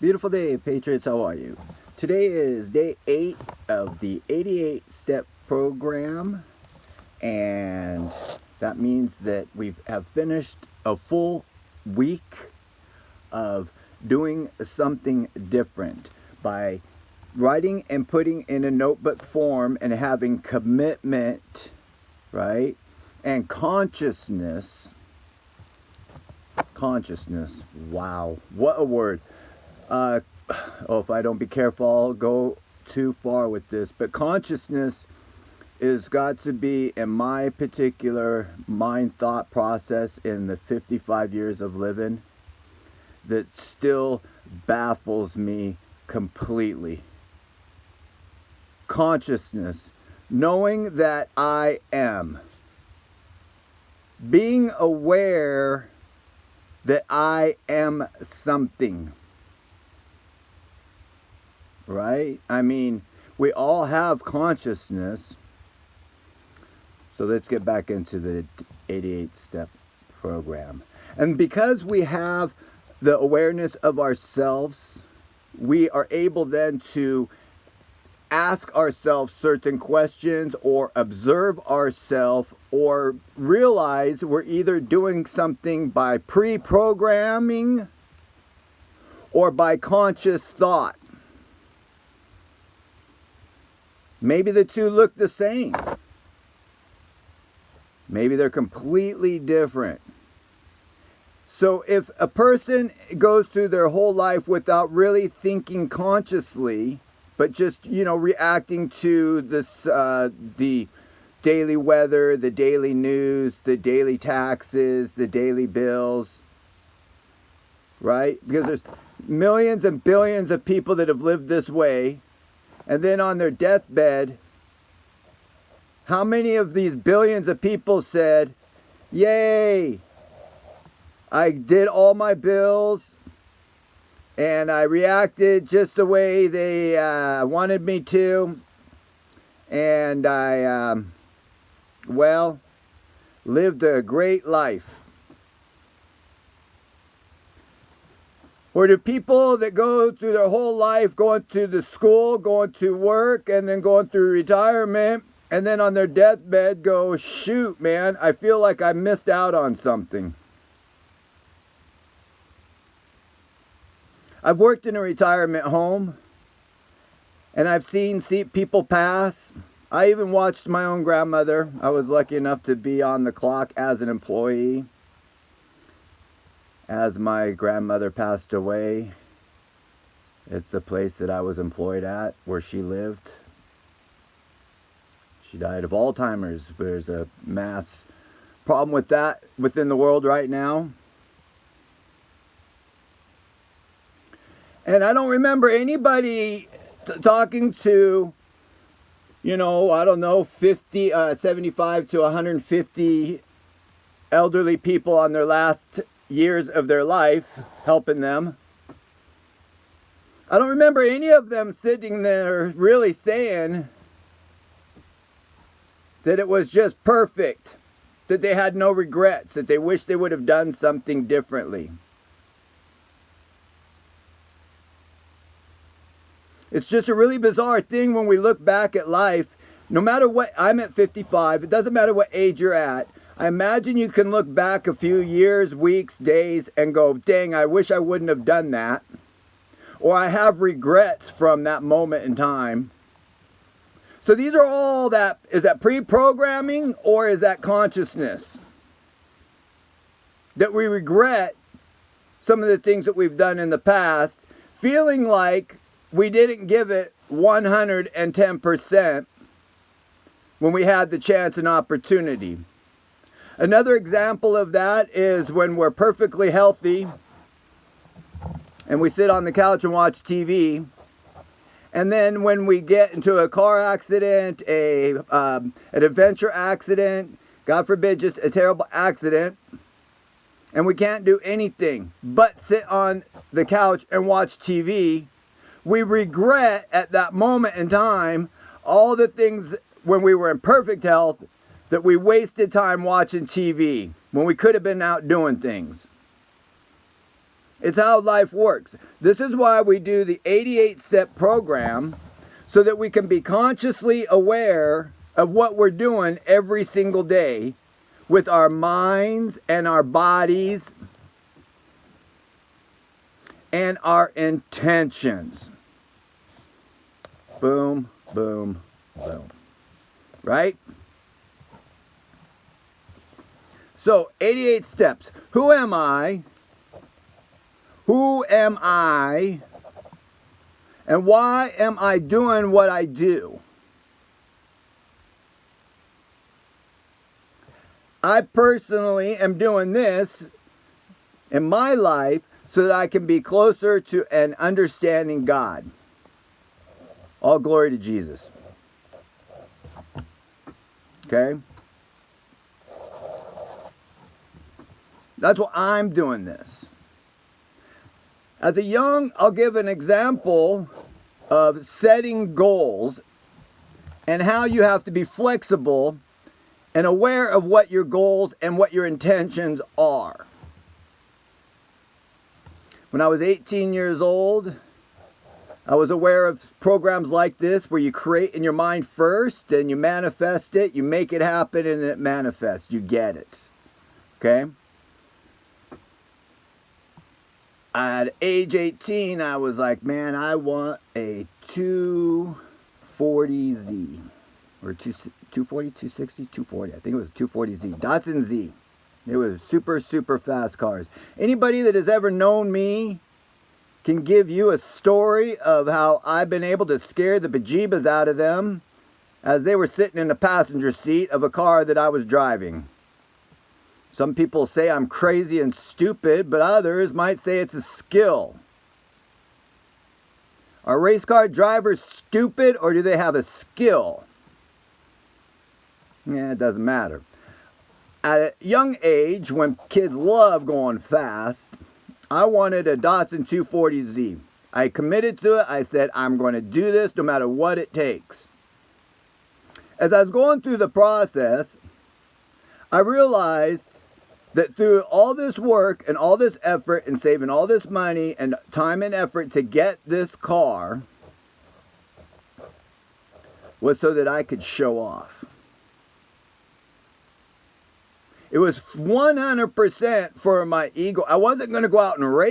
Beautiful day, Patriots. How are you? Today is day 8 of the 88 step program, and that means that we have finished a full week of doing something different by writing and putting in a notebook form and having commitment, right? And consciousness. Consciousness. Wow. What a word. If I don't be careful, I'll go too far with this. But consciousness is got to be in my particular mind thought process in the 55 years of living that still baffles me completely. Consciousness, knowing that I am, being aware that I am something. Right? I mean, we all have consciousness. So let's get back into the 88 step program. And because we have the awareness of ourselves, we are able then to ask ourselves certain questions or observe ourselves or realize we're either doing something by pre-programming or by conscious thought. Maybe the two look the same. Maybe they're completely different. So if a person goes through their whole life without really thinking consciously, but just, reacting to this, the daily weather, the daily news, the daily taxes, the daily bills, right? Because there's millions and billions of people that have lived this way. And then on their deathbed, how many of these billions of people said, yay, I did all my bills and I reacted just the way they wanted me to, and I, lived a great life? Or do people that go through their whole life going to the school, going to work, and then going through retirement, and then on their deathbed go, shoot, man, I feel like I missed out on something? I've worked in a retirement home, and I've seen people pass. I even watched my own grandmother. I was lucky enough to be on the clock as an employee as my grandmother passed away at the place that I was employed at, where she lived. She died of Alzheimer's. There's a mass problem with that within the world right now. And I don't remember anybody talking to, 75 to 150 elderly people on their last years of their life, helping them. I don't remember any of them sitting there really saying that it was just perfect, that they had no regrets, that they wish they would have done something differently. It's just a really bizarre thing when we look back at life. No matter what, I'm at 55, it doesn't matter what age you're at. I imagine you can look back a few years, weeks, days, and go, dang, I wish I wouldn't have done that. Or I have regrets from that moment in time. So these are all that, is that pre-programming or is that consciousness? That we regret some of the things that we've done in the past, feeling like we didn't give it 110% when we had the chance and opportunity. Another example of that is when we're perfectly healthy and we sit on the couch and watch TV. And then when we get into a car accident, an adventure accident, God forbid, just a terrible accident, and we can't do anything but sit on the couch and watch TV, we regret at that moment in time all the things when we were in perfect health that we wasted time watching TV when we could have been out doing things. It's how life works. This is why we do the 88-step program, so that we can be consciously aware of what we're doing every single day with our minds and our bodies and our intentions. Boom, boom, boom. Right? So, 88 steps. Who am I? Who am I? And why am I doing what I do? I personally am doing this in my life so that I can be closer to and understanding God. All glory to Jesus. Okay? That's why I'm doing this. I'll give an example of setting goals and how you have to be flexible and aware of what your goals and what your intentions are. When I was 18 years old, I was aware of programs like this where you create in your mind first, then you manifest it, you make it happen, and it manifests. You get it. Okay? At age 18, I was like, man, I want a 240Z. Or 240, 260, 240. I think it was a 240Z. Datsun Z. It was super, super fast cars. Anybody that has ever known me can give you a story of how I've been able to scare the bejeebas out of them as they were sitting in the passenger seat of a car that I was driving. Some people say I'm crazy and stupid, but others might say it's a skill. Are race car drivers stupid, or do they have a skill? Yeah, it doesn't matter. At a young age, when kids love going fast, I wanted a Datsun 240Z. I committed to it. I said, I'm going to do this no matter what it takes. As I was going through the process, I realized that through all this work and all this effort and saving all this money and time and effort to get this car was so that I could show off. It was 100% for my ego. I wasn't going to go out and race.